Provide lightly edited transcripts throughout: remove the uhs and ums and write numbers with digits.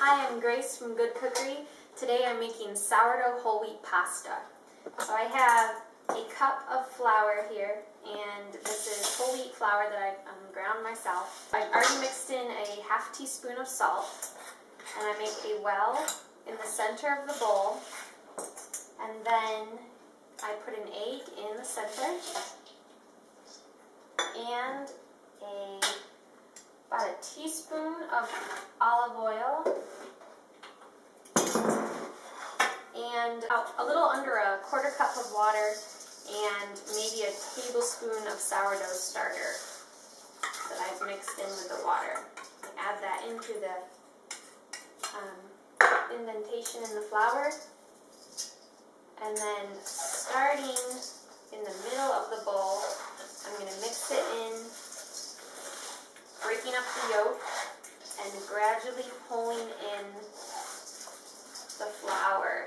Hi, I'm Grace from Good Cookery. Today I'm making sourdough whole wheat pasta. So I have a cup of flour here, and this is whole wheat flour that I ground myself. I've already mixed in a half teaspoon of salt, and I make a well in the center of the bowl, and then I put an egg in the center, and about a teaspoon of olive oil, and a little under a quarter cup of water, and maybe a tablespoon of sourdough starter that I've mixed in with the water. I add that into the indentation in the flour, and then starting in the middle of the bowl, I'm going to mix it in, breaking up the yolk and gradually pulling in the flour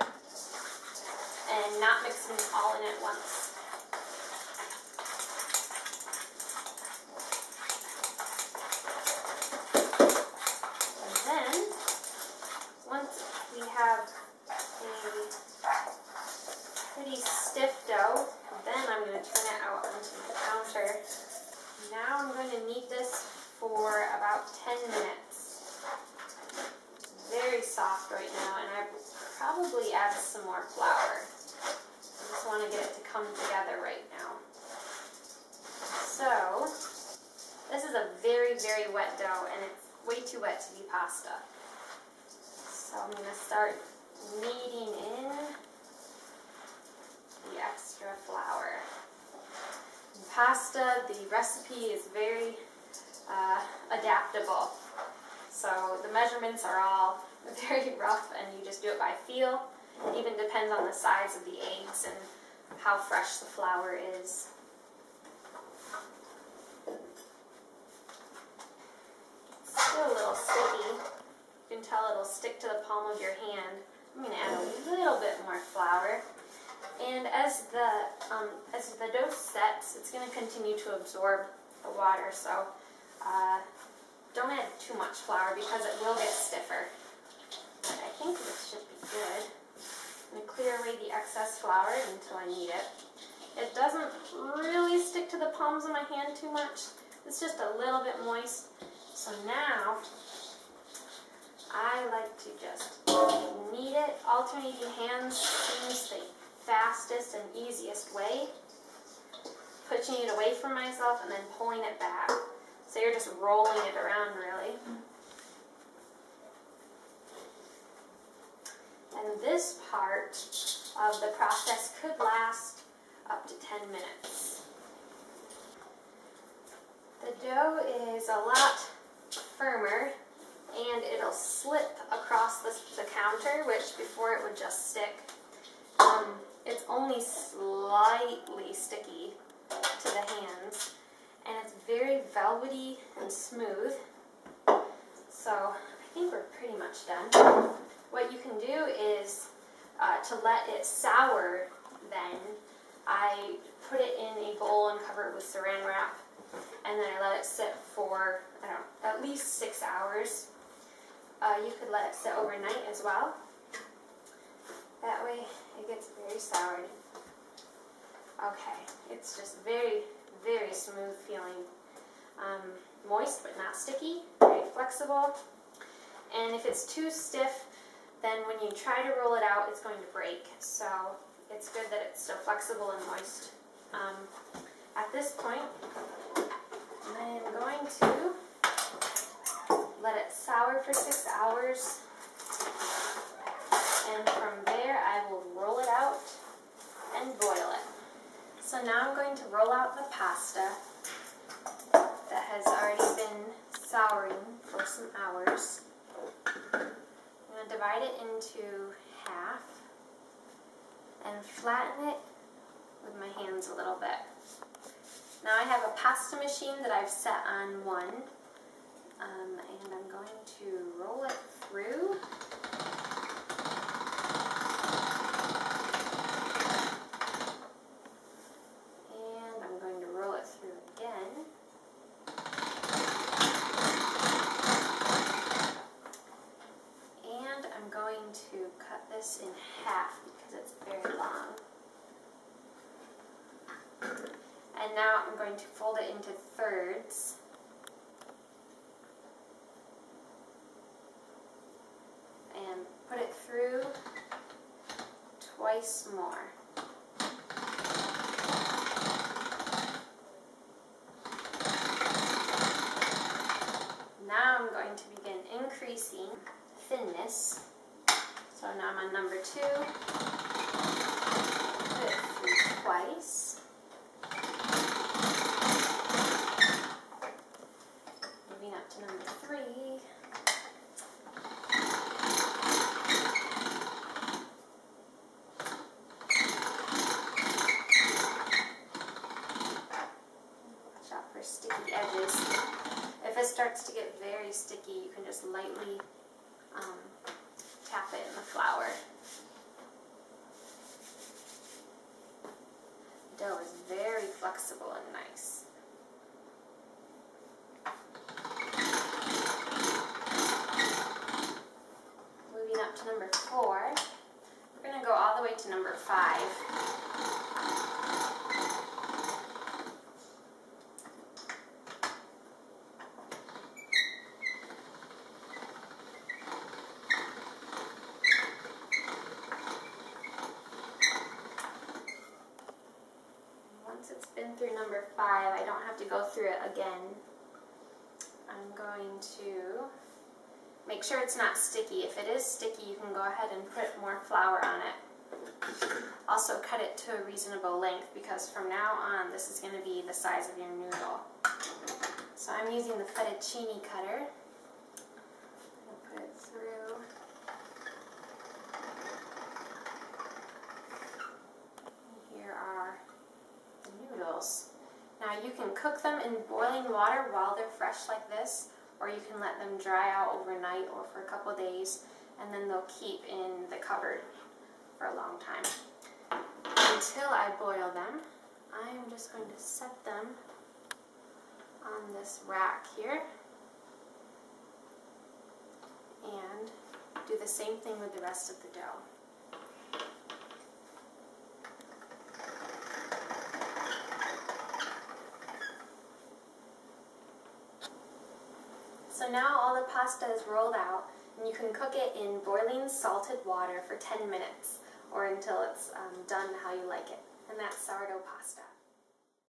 and not mixing it all in at once. And then, once we have a pretty stiff dough, then I'm going to turn it out onto the counter. Now I'm going to knead this for about 10 minutes. Very soft right now, and I probably add some more flour. I just want to get it to come together right now. So, this is a very, very wet dough, and it's way too wet to be pasta. So I'm going to start kneading in the extra flour. In pasta, the recipe is very adaptable. So the measurements are all very rough, and you just do it by feel. It even depends on the size of the eggs and how fresh the flour is. Still a little sticky. You can tell it'll stick to the palm of your hand. I'm going to add a little bit more flour. And as the dough sets, it's going to continue to absorb the water. So don't add too much flour because it will get stiffer. But I think this should be good. I'm going to clear away the excess flour until I need it. It doesn't really stick to the palms of my hand too much. It's just a little bit moist. So now I like to just knead it. Alternating hands seems the fastest and easiest way. Pushing it away from myself and then pulling it back. So you're just rolling it around, really. And this part of the process could last up to 10 minutes. The dough is a lot firmer, and it'll slip across the counter, which before it would just stick. It's only slightly sticky to the hands, and it's very velvety and smooth. So I think we're pretty much done. What you can do is to let it sour, then I put it in a bowl and cover it with saran wrap, and then I let it sit for, I don't know, at least 6 hours. You could let it sit overnight as well. That way it gets very soured. Okay, it's just very, very smooth feeling. Moist but not sticky, very flexible. And if it's too stiff, then when you try to roll it out, it's going to break. So it's good that it's still flexible and moist. At this point, I'm going to let it sour for 6 hours. And from there, I will roll it out and boil it. So now I'm going to roll out the pasta that has already been souring for some hours. I'm going to divide it into half and flatten it with my hands a little bit. Now I have a pasta machine that I've set on 1, and I'm going to roll it through. to cut this in half because it's very long. And now I'm going to fold it into thirds. And put it through twice more. Now I'm going to begin increasing thinness. So now I'm on number 2. Put it through twice. Moving up to number 3. Watch out for sticky edges. If it starts to get very sticky, you can just lightly tap it in the flour. The dough is very flexible and nice. Moving up to number 4, we're going to go all the way to number 5. Once it's been through number 5, I don't have to go through it again. I'm going to make sure it's not sticky. If it is sticky, you can go ahead and put more flour on it. Also cut it to a reasonable length because from now on this is going to be the size of your noodle. So I'm using the fettuccine cutter. I'm going to put it through. Here are the noodles. Now you can cook them in boiling water while they're fresh like this, or you can let them dry out overnight or for a couple of days, and then they'll keep in the cupboard for a long time. Until I boil them, I'm just going to set them on this rack here and do the same thing with the rest of the dough. So now all the pasta is rolled out, and you can cook it in boiling salted water for 10 minutes or until it's done how you like it. And that's sourdough pasta.